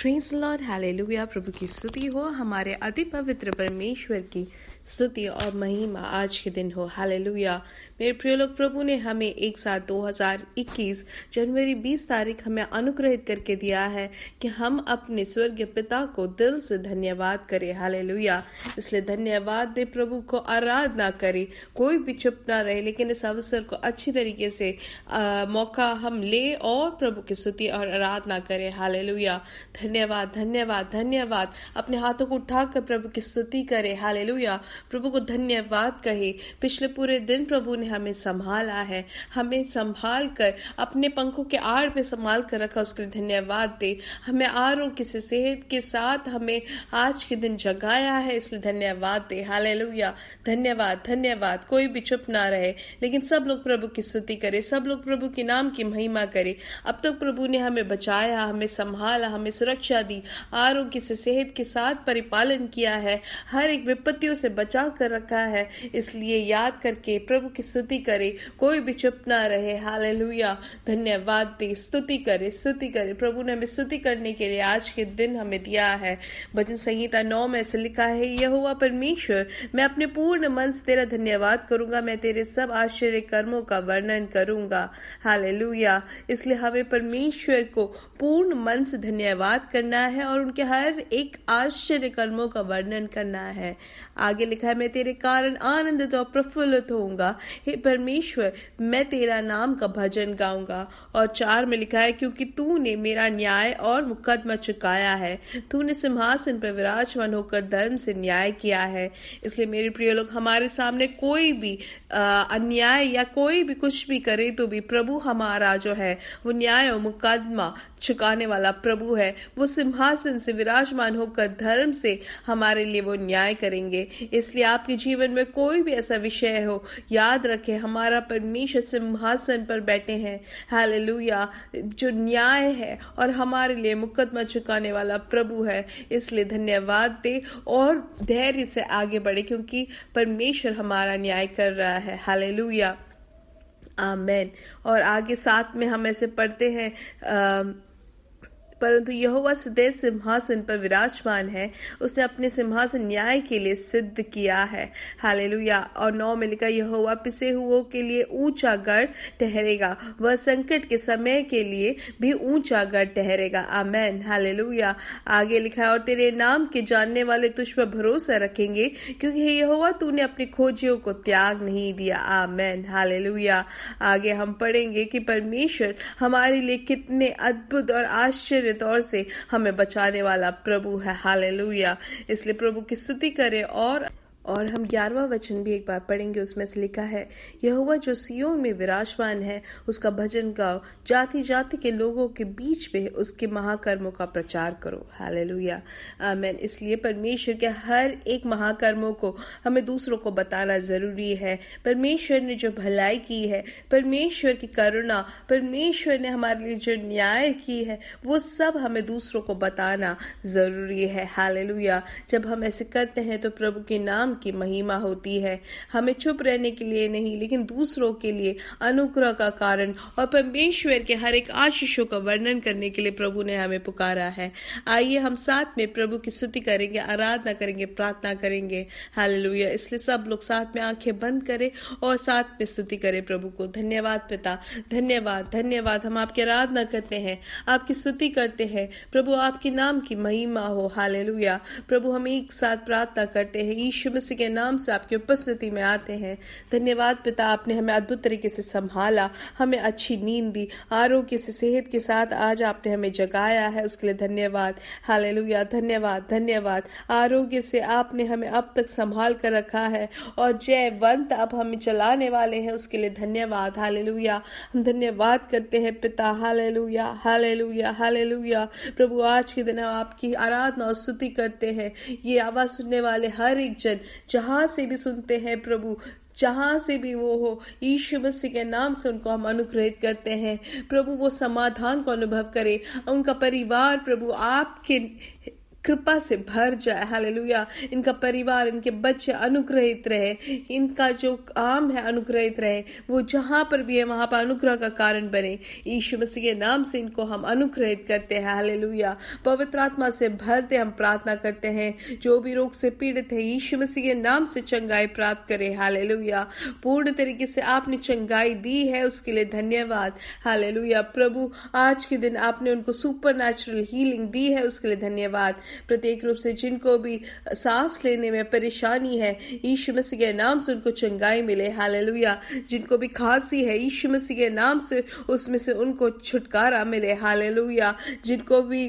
Praise the Lord, hallelujah. प्रभु की स्तुति हो, हमारे अति पवित्र परमेश्वर की स्तुति और महिमा आज के दिन हो, हालेलुया। मेरे प्रिय लोग, प्रभु ने हमें एक साथ 2021 जनवरी 20 तारीख हमें अनुग्रहित करके दिया है कि हम अपने स्वर्गीय पिता को दिल से धन्यवाद करें, हालेलुया। इसलिए धन्यवाद दे, प्रभु को आराधना करें, कोई भी चुप ना रहे, लेकिन इस अवसर को अच्छी तरीके से मौका हम ले और प्रभु की स्तुति और आराधना करें, हालेलुया। धन्यवाद धन्यवाद धन्यवाद। अपने हाथों को उठाकर प्रभु की स्तुति करें, हालेलुया। प्रभु को धन्यवाद कहे। पिछले पूरे दिन प्रभु ने हमें संभाला है, हमें संभाल कर अपने पंखों के आड़ में संभाल कर रखा, उसके लिए धन्यवाद दे। हमें आरोग्य से सेहत के साथ हमें आज के दिन जगाया है, इसलिए धन्यवाद दे, हालेलुया। धन्यवाद धन्यवाद। कोई भी चुप ना रहे, लेकिन सब लोग प्रभु की स्तुति करे, सब लोग प्रभु के नाम की महिमा करे। अब तक प्रभु ने हमें बचाया, हमें संभाला, हमें सुरक्षा दी, आरोग्य से सेहत के साथ परिपालन किया है, हर एक विपत्तियों से बचा कर रखा है। इसलिए याद करके प्रभु की स्तुति करे, कोई भी चुप ना रहे, हालेलुया। धन्यवाद दे, स्तुति करे, स्तुति करे। प्रभु ने हमें स्तुति करने के लिए आज के दिन हमें दिया है। भजन संहिता 9 में ऐसे लिखा है, यहोवा परमेश्वर, मैं अपने पूर्ण मन से तेरा धन्यवाद करूंगा, मैं तेरे सब आश्चर्य कर्मों का वर्णन करूंगा, हालेलुया। इसलिए हमें परमेश्वर को पूर्ण मन से धन्यवाद करना है और उनके हर एक आश्चर्य कर्मों का वर्णन करना है। आगे लिखा है, मैं तेरे कारण आनंदित और प्रफुल्लित होऊंगा, हे परमेश्वर, मैं तेरा नाम का भजन गाऊंगा। और 4 में लिखा है, क्योंकि तूने मेरा न्याय और मुकदमा चुकाया है, तूने सिंहासन पर विराजमान होकर धर्म से न्याय किया है। इसलिए मेरे प्रिय लोग, हमारे सामने कोई भी अन्याय या कोई भी कुछ भी करे तो भी प्रभु हमारा जो है वो न्याय और मुकदमा चुकाने वाला प्रभु है। वो सिंहासन से विराजमान होकर धर्म से हमारे लिए वो न्याय करेंगे। इसलिए आपके जीवन में कोई भी ऐसा विषय हो, याद रखें, हमारा परमेश्वर सिंहासन पर बैठे हैं, हालेलुया, जो न्याय है और हमारे लिए मुकदमा चुकाने वाला प्रभु है। इसलिए धन्यवाद दे और धैर्य से आगे बढ़े, क्योंकि परमेश्वर हमारा न्याय कर रहा है, हालेलुया, आमेन। और आगे 7 में हम ऐसे पढ़ते हैं, परंतु यहोवा सदैव सिंहासन पर विराजमान है, उसने अपने सिंहासन न्याय के लिए सिद्ध किया है, हालेलुया। और 9 में लिखा, यहोवा पिसे हुओं के लिए ऊंचा गढ़ ठहरेगा, वह संकट के समय के लिए भी ऊंचा गढ़ ठहरेगा, आमेन, हालेलुया। आगे लिखा है, और तेरे नाम के जानने वाले तुझ पर भरोसा रखेंगे, क्योंकि हे यहोवा, तूने अपने खोजियों को त्याग नहीं दिया, आमेन, हालेलुया। आगे हम पढ़ेंगे कि परमेश्वर हमारे लिए कितने अद्भुत और आश्चर्य तौर से हमें बचाने वाला प्रभु है, हालेलुया। इसलिए प्रभु की स्तुति करें। और हम 11वां वचन भी एक बार पढ़ेंगे, उसमें से लिखा है, यहोवा जो सिय्योन में विराजमान है, उसका भजन गाओ, जाति जाति के लोगों के बीच में उसके महाकर्मों का प्रचार करो, हालेलुया, आमेन। इसलिए परमेश्वर के हर एक महाकर्मों को हमें दूसरों को बताना जरूरी है। परमेश्वर ने जो भलाई की है, परमेश्वर की करुणा, परमेश्वर ने हमारे लिए जो न्याय की है, वो सब हमें दूसरों को बताना जरूरी है, हालेलुया। जब हम ऐसे करते हैं तो प्रभु के नाम की महिमा होती है। हमें चुप रहने के लिए नहीं, लेकिन दूसरों के लिए अनुग्रह का कारण और परमेश्वर के हर एक आशीषों का वर्णन करने के लिए प्रभु ने हमें पुकारा है। आइए हम साथ में प्रभु की स्तुति करेंगे, आराधना करेंगे, प्रार्थना करेंगे, हालेलुया। इसलिए सब लोग साथ में आंखें बंद करें और साथ में स्तुति करें प्रभु को। धन्यवाद पिता, धन्यवाद धन्यवाद। हम आपकी आराधना करते हैं, आपकी स्तुति करते हैं प्रभु, आपके नाम की महिमा हो, हालेलुया। प्रभु, हम एक साथ प्रार्थना करते हैं, यीशु मसीह के नाम से आपकी उपस्थिति में आते हैं। धन्यवाद पिता, आपने हमें अद्भुत तरीके से संभाला, हमें अच्छी नींद दी, आरोग्य से सेहत के साथ आज आपने हमें जगाया है, उसके लिए धन्यवाद, हालेलुया। धन्यवाद धन्यवाद। आरोग्य से आपने हमें अब तक संभाल कर रखा है और जयवंत अब हमें चलाने वाले हैं, उसके लिए धन्यवाद, हालेलुया। हम धन्यवाद करते हैं पिता, हालेलुया हालेलुया हालेलुया। प्रभु, आज के दिन हम आपकी आराधना और स्तुति करते हैं। ये आवाज सुनने वाले हर एक जन जहां से भी सुनते हैं प्रभु, जहां से भी वो हो, यीशु मसीह के नाम से उनको हम अनुग्रहित करते हैं प्रभु। वो समाधान को अनुभव करे, उनका परिवार प्रभु आपके कृपा से भर जाए। हालेलुया। इनका परिवार, इनके बच्चे अनुग्रहित रहे, इनका जो काम है अनुग्रहित रहे, वो जहां पर भी है वहां पर अनुग्रह का कारण बने। यीशु मसीह के नाम से इनको हम अनुग्रहित करते हैं। हालेलुया। पवित्र आत्मा से भरते हम प्रार्थना करते हैं। जो भी रोग से पीड़ित है यीशु मसीह के नाम से चंगाई प्राप्त करें। हालेलुया। पूर्ण तरीके से आपने चंगाई दी है, उसके लिए धन्यवाद। हालेलुया। प्रभु आज के दिन आपने उनको सुपर नेचुरल हीलिंग दी है, उसके लिए धन्यवाद। प्रत्येक रूप से जिनको भी सांस लेने में परेशानी है यीशु मसीह के नाम से उनको चंगाई मिले। हालेलुया। जिनको भी खांसी है यीशु मसीह के नाम से उसमें से उनको छुटकारा मिले। हालेलुया। जिनको भी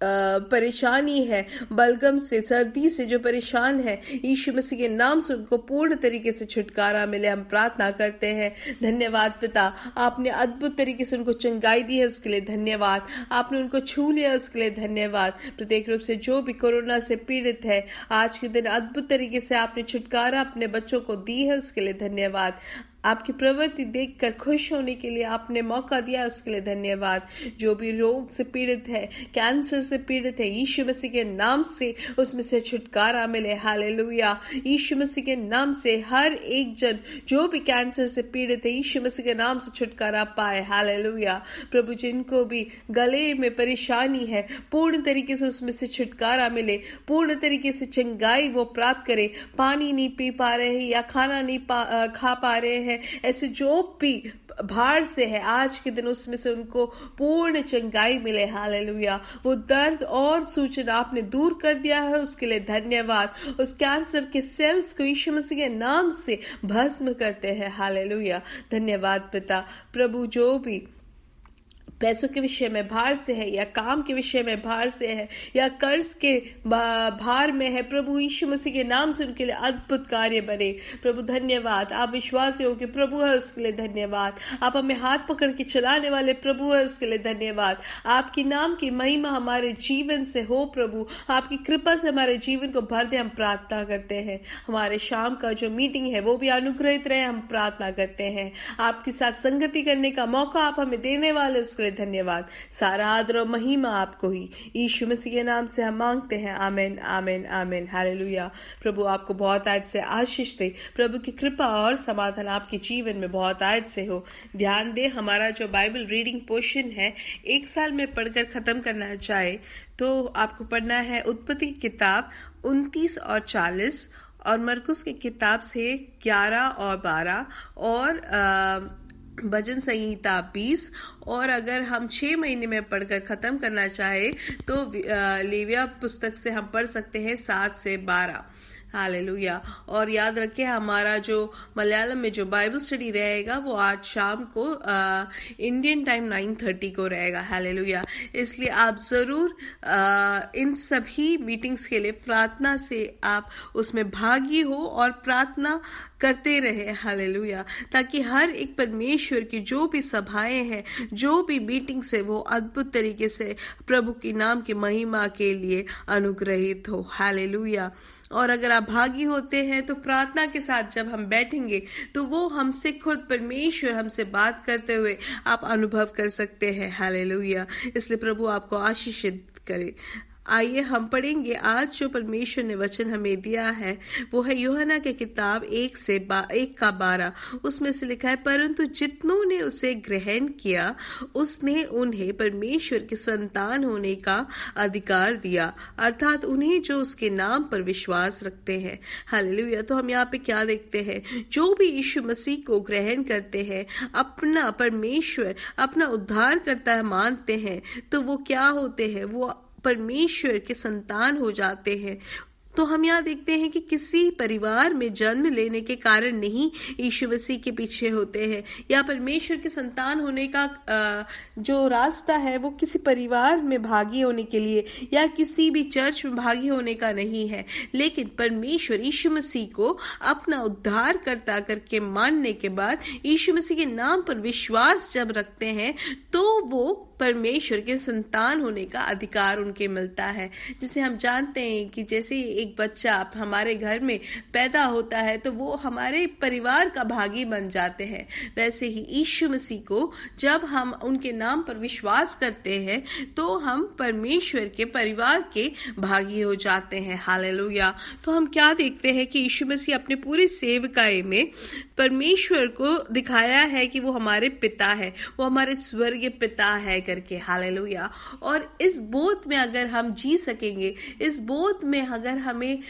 परेशानी है, बलगम से, सर्दी से जो परेशान है यीशु मसीह के नाम से उनको पूर्ण तरीके से छुटकारा मिले, हम प्रार्थना करते हैं। धन्यवाद पिता, आपने अद्भुत तरीके से उनको चंगाई दी है, उसके लिए धन्यवाद। आपने उनको छू लिया, उसके लिए धन्यवाद। प्रत्येक रूप से जो भी कोरोना से पीड़ित है आज के दिन अद्भुत तरीके से आपने छुटकारा अपने बच्चों को दी है, उसके लिए धन्यवाद। आपकी प्रवृत्ति देखकर खुश होने के लिए आपने मौका दिया, उसके लिए धन्यवाद। जो भी रोग से पीड़ित है, कैंसर से पीड़ित है, यीशु मसीह के नाम से उसमें से छुटकारा मिले। हालेलुया। यीशु मसीह के नाम से हर एक जन जो भी कैंसर से पीड़ित है यीशु मसीह के नाम से छुटकारा पाए। हालेलुया। प्रभु जिनको भी गले में परेशानी है पूर्ण तरीके से उसमें से छुटकारा मिले, पूर्ण तरीके से चंगाई वो प्राप्त करे। पानी नहीं पी पा रहे हैं या खाना नहीं खा पा रहे हैं, ऐसे जो भी भार से है आज के दिन उसमें से उनको पूर्ण चंगाई मिले। हालेलुया। वो दर्द और सूचना आपने दूर कर दिया है, उसके लिए धन्यवाद। उस कैंसर के सेल्स को यीशु मसीह के नाम से भस्म करते हैं। हालेलुया। धन्यवाद पिता। प्रभु जो भी पैसों के विषय में भार से है या काम के विषय में भार से है या कर्ज के भार में है, प्रभु यीशु मसीह के नाम से उनके लिए अद्भुत कार्य बने। प्रभु धन्यवाद। आप विश्वासी हो कि प्रभु है, उसके लिए धन्यवाद। आप हमें हाथ पकड़ के चलाने वाले प्रभु है, उसके लिए धन्यवाद। आपकी नाम की महिमा हमारे जीवन से हो प्रभु, आपकी कृपा से हमारे जीवन को भर दे, हम प्रार्थना करते हैं। हमारे शाम का जो मीटिंग है वो भी अनुग्रहित रहे, हम प्रार्थना करते हैं। आपके साथ संगति करने का मौका आप हमें देने वाले, उसके धन्यवाद। सारा आदर और महिमा आपको ही यीशु मसीह के नाम से हम मांगते हैं। आमीन आमीन आमीन। हालेलुया। प्रभु आपको बहुत आयत से आशीष दे। प्रभु की कृपा और समाधान आपके जीवन में बहुत आयत से हो। ध्यान दे, हमारा जो बाइबल रीडिंग पोर्शन है एक साल में पढ़कर खत्म करना चाहे तो आपको पढ़ना है उत्पत्ति की किताब 29 और 40 और मरकुस की किताब से 11 और 12 और भजन संहिता 20। और अगर हम 6 महीने में पढ़कर खत्म करना चाहे तो लेविया पुस्तक से हम पढ़ सकते हैं 7 से 12। हालेलुया। और याद रखें, हमारा जो मलयालम में जो बाइबल स्टडी रहेगा वो आज शाम को इंडियन टाइम 9:30 को रहेगा। हालेलुया। इसलिए आप जरूर इन सभी मीटिंग्स के लिए प्रार्थना से आप उसमें भागी हो और प्रार्थना करते रहे। हालेलुया। ताकि हर एक परमेश्वर की जो भी सभाएं हैं, जो भी मीटिंग्स है, वो अद्भुत तरीके से प्रभु के नाम की महिमा के लिए अनुग्रहित हो। हालेलुया। और अगर आप भागी होते हैं तो प्रार्थना के साथ जब हम बैठेंगे तो वो हमसे खुद परमेश्वर हमसे बात करते हुए आप अनुभव कर सकते हैं। हालेलुया। इसलिए प्रभु आपको आशीषित करे। आइए हम पढ़ेंगे आज जो परमेश्वर ने वचन हमें दिया है वो है यूहन्ना की किताब 1:12। उसमें से लिखा है, परंतु जितनों ने उसे ग्रहण किया उसने उन्हें परमेश्वर की संतान होने का अधिकार दिया, अर्थात उन्हें जो उसके नाम पर विश्वास रखते हैं। हालेलुया। तो हम यहाँ पे क्या देखते हैं, जो भी यीशु मसीह को ग्रहण करते हैं, अपना परमेश्वर अपना उद्धार करता मानते हैं, तो वो क्या होते हैं, वो परमेश्वर के संतान हो जाते हैं। तो हम यहाँ देखते हैं कि किसी परिवार में जन्म लेने के कारण नहीं यीशु मसीह के पीछे होते हैं, या परमेश्वर के संतान होने का जो रास्ता है वो किसी परिवार में भागी होने के लिए या किसी भी चर्च में भागी होने का नहीं है, लेकिन परमेश्वर यीशु मसीह को अपना उद्धार करता करके मानने के बाद यीशु मसीह के नाम पर विश्वास जब रखते हैं तो वो परमेश्वर के संतान होने का अधिकार उनके मिलता है। जिसे हम जानते हैं कि जैसे एक बच्चा हमारे घर में पैदा होता है तो वो हमारे परिवार का भागी बन जाते हैं, वैसे ही यीशु मसीह को जब हम उनके नाम पर विश्वास करते हैं तो हम परमेश्वर के परिवार के भागी हो जाते हैं। हालेलुया। तो हम क्या देखते हैं कि यीशु मसीह अपने पूरी सेवकाई में परमेश्वर को दिखाया है कि वो हमारे पिता है, वो हमारे स्वर्गीय पिता है करके। हालेलुया। और इस बोध में अगर हम जी सकेंगे, इस बोध में अगर हमें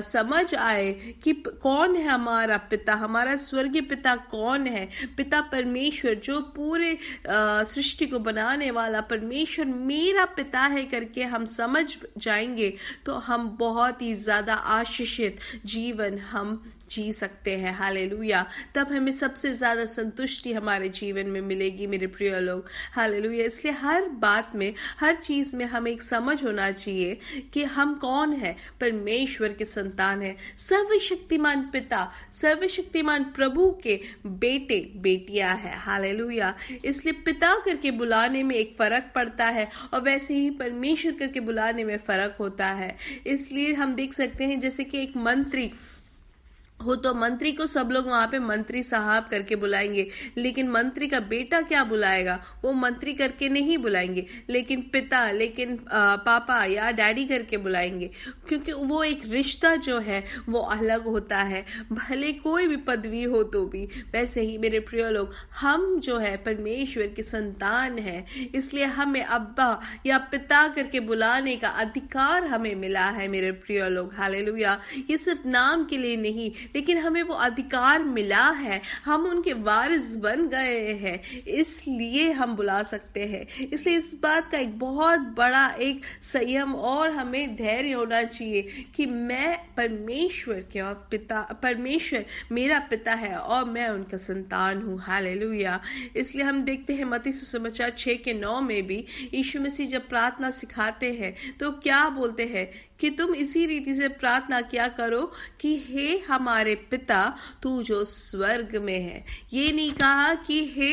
समझ आए कि कौन है हमारा पिता, हमारा स्वर्गीय पिता कौन है, पिता परमेश्वर जो पूरे सृष्टि को बनाने वाला परमेश्वर मेरा पिता है करके हम समझ जाएंगे तो हम बहुत ही ज्यादा आशीषित जीवन हम जी सकते हैं। हालेलुया। तब हमें सबसे ज्यादा संतुष्टि हमारे जीवन में मिलेगी मेरे प्रिय लोग। हालेलुया। इसलिए हर बात में, हर चीज में हमें एक समझ होना चाहिए कि हम कौन है, परमेश्वर के संतान है, सर्वशक्तिमान पिता, सर्वशक्तिमान प्रभु के बेटे बेटियां है। हालेलुया। इसलिए पिता करके बुलाने में एक फर्क पड़ता है और वैसे ही परमेश्वर करके बुलाने में फर्क होता है। इसलिए हम देख सकते हैं जैसे कि एक मंत्री हो तो मंत्री को सब लोग वहां पे मंत्री साहब करके बुलाएंगे, लेकिन मंत्री का बेटा क्या बुलाएगा, वो मंत्री करके नहीं बुलाएंगे, लेकिन पिता, लेकिन पापा या डैडी करके बुलाएंगे, क्योंकि वो एक रिश्ता जो है वो अलग होता है, भले कोई भी पदवी हो तो भी। वैसे ही मेरे प्रिय लोग, हम जो है परमेश्वर के संतान है, इसलिए हमें अब्बा या पिता करके बुलाने का अधिकार हमें मिला है मेरे प्रिय लोग। हालेलुया। ये सिर्फ नाम के लिए नहीं, लेकिन हमें वो अधिकार मिला है, हम उनके वारिस बन गए हैं, इसलिए हम बुला सकते हैं। इसलिए इस बात का एक बहुत बड़ा एक संयम और हमें धैर्य होना चाहिए कि मैं परमेश्वर के और पिता, परमेश्वर मेरा पिता है और मैं उनका संतान हूँ। हालेलुया। इसलिए हम देखते हैं मत्ती सुसमाचार 6:9 में भी यीशु मसीह जब प्रार्थना सिखाते हैं तो क्या बोलते हैं कि तुम इसी रीति से प्रार्थना क्या करो कि हे हमारे पिता तू जो स्वर्ग में है। ये नहीं कहा कि हे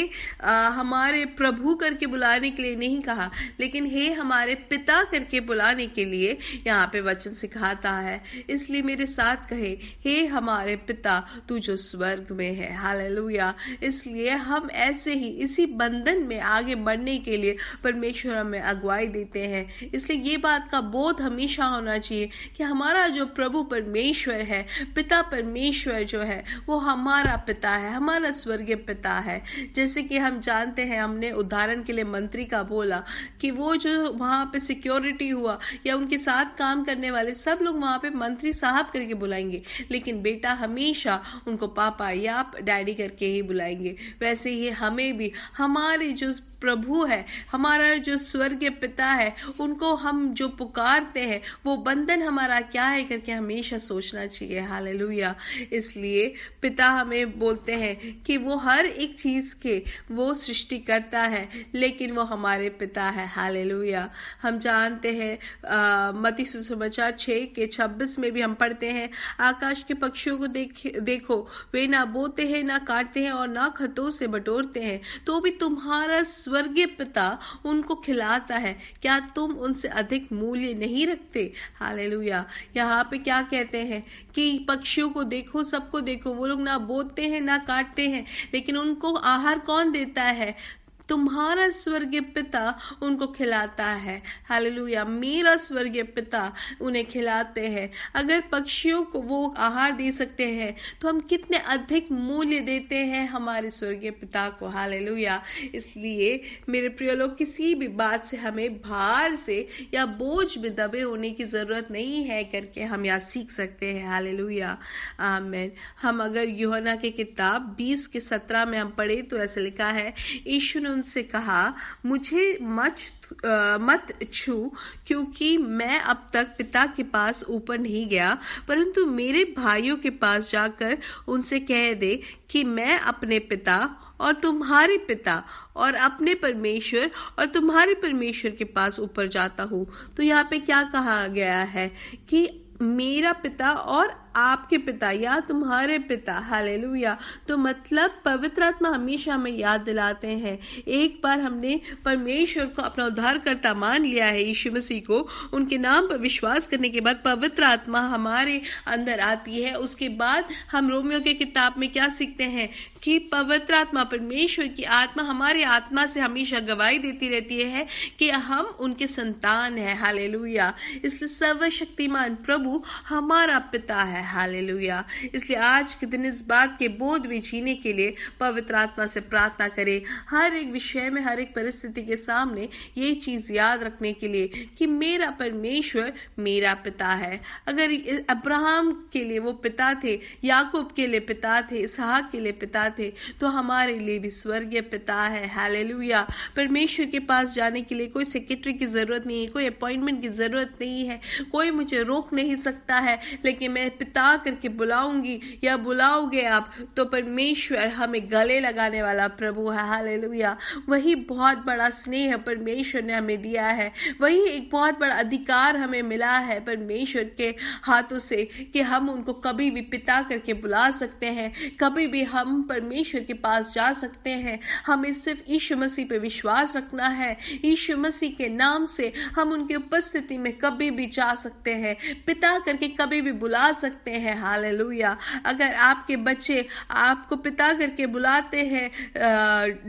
हमारे प्रभु करके बुलाने के लिए नहीं कहा, लेकिन हे हमारे पिता करके बुलाने के लिए यहाँ पे वचन सिखाता है। इसलिए मेरे साथ कहे, हे हमारे पिता तू जो स्वर्ग में है। हालेलुया। इसलिए हम ऐसे ही इसी बंधन में आगे बढ़ने के लिए परमेश्वर हमें अगुवाई देते हैं। इसलिए ये बात का बोध हमेशा होना चाहिए कि हमारा जो प्रभु परमेश्वर है, पिता परमेश्वर जो है वो हमारा पिता है, हमारा स्वर्गीय पिता है। जैसे कि हम जानते हैं, हमने उदाहरण के लिए मंत्री का बोला कि वो जो वहां पे सिक्योरिटी हुआ या उनके साथ काम करने वाले सब लोग वहां पे मंत्री साहब करके बुलाएंगे, लेकिन बेटा हमेशा उनको पापा या डैडी करके ही बुलाएंगे। वैसे ही हमें भी हमारे जो प्रभु है, हमारा जो स्वर्गीय पिता है, उनको हम जो पुकारते हैं वो बंधन हमारा क्या है करके हमेशा सोचना चाहिए। हालेलुया। इसलिए पिता हमें बोलते हैं कि वो हर एक चीज के वो सृष्टि करता है, लेकिन वो हमारे पिता है। हालेलुया। हम जानते हैं मत्ती सुसमाचार 6:26 में भी हम पढ़ते हैं, आकाश के पक्षियों को देखो, वे ना बोते हैं, ना काटते हैं और ना खतों से बटोरते हैं, तो भी तुम्हारा स्वर्गीय पिता उनको खिलाता है। क्या तुम उनसे अधिक मूल्य नहीं रखते? हालेलुया। यहाँ पे क्या कहते हैं कि पक्षियों को देखो, सबको देखो, वो लोग ना बोते हैं ना काटते हैं, लेकिन उनको आहार कौन देता है? तुम्हारा स्वर्गीय पिता उनको खिलाता है। हालेलुया। मेरा स्वर्गीय पिता उन्हें खिलाते हैं। अगर पक्षियों को वो आहार दे सकते हैं तो हम कितने अधिक मूल्य देते हैं हमारे स्वर्गीय पिता को। हालेलुया। इसलिए मेरे प्रिय लोग, किसी भी बात से हमें भार से या बोझ में दबे होने की जरूरत नहीं है करके हम यहाँ सीख सकते हैं। हालेलुया। आमीन। हम अगर यूहन्ना की किताब 20:17 में हम पढ़े तो ऐसे लिखा है, यीशु ने उनसे कहा, मुझे मत छू, क्योंकि मैं अब तक पिता के पास ऊपर नहीं गया, परंतु मेरे भाइयों के पास जाकर उनसे कह दे कि मैं अपने पिता और तुम्हारे पिता और अपने परमेश्वर और तुम्हारे परमेश्वर के पास ऊपर जाता हूँ। तो यहाँ पे क्या कहा गया है कि मेरा पिता और आपके पिता या तुम्हारे पिता। हालेलुया। तो मतलब पवित्र आत्मा हमेशा हमें याद दिलाते हैं, एक बार हमने परमेश्वर को अपना उद्धारकर्ता मान लिया है, यीशु मसीह को, उनके नाम पर विश्वास करने के बाद पवित्र आत्मा हमारे अंदर आती है। उसके बाद हम रोमियो के किताब में क्या सीखते हैं कि पवित्र आत्मा, परमेश्वर की आत्मा हमारे आत्मा से हमेशा गवाही देती रहती है कि हम उनके संतान हैं। हालेलुया। इसलिए सर्वशक्तिमान प्रभु हमारा पिता है। हालेलुया। इसलिए आज के दिन इस बात के बोध में जीने के लिए पवित्र आत्मा से प्रार्थना करें, हर एक विषय में, हर एक परिस्थिति के सामने ये चीज याद रखने के लिए कि मेरा परमेश्वर मेरा पिता है। अगर अब्राहम के लिए वो पिता थे, याकूब के लिए पिता थे, इसहाक के लिए पिता थे, तो हमारे लिए भी स्वर्गीय पिता है। हालेलुया। परमेश्वर के पास जाने के लिए कोई सेक्रेटरी की जरूरत नहीं है, कोई अपॉइंटमेंट की जरूरत नहीं है, कोई मुझे रोक नहीं सकता है, लेकिन मैं पिता करके बुलाऊंगी या बुलाओगे आप तो परमेश्वर हमें गले लगाने वाला प्रभु है। हालेलुया। वही बहुत बड़ा स्नेह परमेश्वर ने हमें दिया है, वही एक बहुत बड़ा अधिकार हमें मिला है परमेश्वर के हाथों से कि हम उनको कभी भी पिता करके बुला सकते हैं, कभी भी हम परमेश्वर के पास जा सकते हैं। हमें सिर्फ यीशु मसीह पे विश्वास रखना है, यीशु मसीह के नाम से हम उनकी उपस्थिति में कभी भी जा सकते हैं, पिता करके कभी भी बुला सकते हैं। हालेलुया। अगर आपके बच्चे आपको पिता करके बुलाते हैं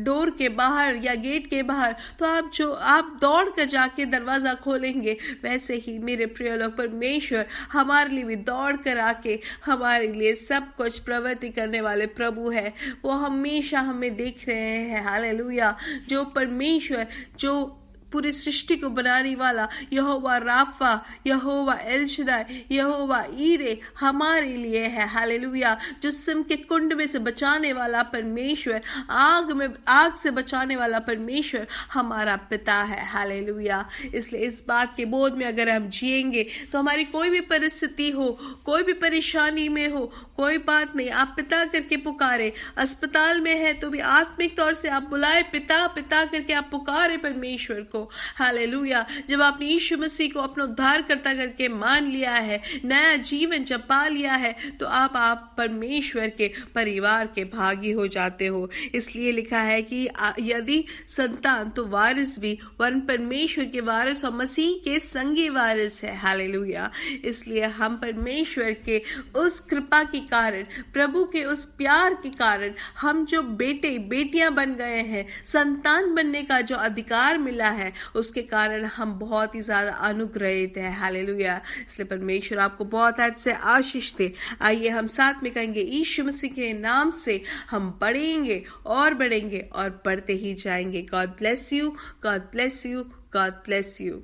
डोर के बाहर या गेट के बाहर, तो आप दौड़ कर जाके दरवाजा खोलेंगे, वैसे ही मेरे प्रिय लोग परमेश्वर हमारे लिए भी दौड़ कर आके हमारे लिए सब कुछ प्रवृत्ति करने वाले प्रभु है। वो हमेशा हमें देख रहे हैं। हालेलुया। जो परमेश्वर, जो पूरी सृष्टि को बनाने वाला यहोवा राफा, यहोवा एल शदाई, यहोवा ईरे हमारे लिए है। हालेलुया। जो सिम के कुंड में से बचाने वाला परमेश्वर, आग से बचाने वाला परमेश्वर हमारा पिता है। हालेलुया। इसलिए इस बात के बोध में अगर हम जिएंगे तो हमारी कोई भी परिस्थिति हो, कोई भी परेशानी में हो, कोई बात नहीं, आप पिता करके पुकारे। अस्पताल में है तो भी आत्मिक तौर से आप बुलाए पिता, पिता करके आप पुकारे परमेश्वर को। हालेलुया। जब आपने यीशु मसीह को अपना उद्धारकर्ता करके मान लिया है, नया जीवन जब पा लिया है, तो आप परमेश्वर के परिवार के भागी हो जाते हो। इसलिए लिखा है कि यदि संतान तो वारिस भी, वरन परमेश्वर के वारिस और मसीह के संगी वारिस है। हालेलुया। इसलिए हम परमेश्वर के उस कृपा के कारण, प्रभु के उस प्यार के कारण हम जो बेटे बेटियां बन गए हैं, संतान बनने का जो अधिकार मिला है, उसके कारण हम बहुत ही ज्यादा अनुग्रहित हैं। हालेलुया। इसलिए परमेश्वर आपको बहुत हद से आशीष दे। आइए हम साथ में कहेंगे, यीशु मसीह के नाम से हम बढ़ेंगे और बढ़ेंगे और बढ़ते ही जाएंगे। God bless you, God bless you, God bless you.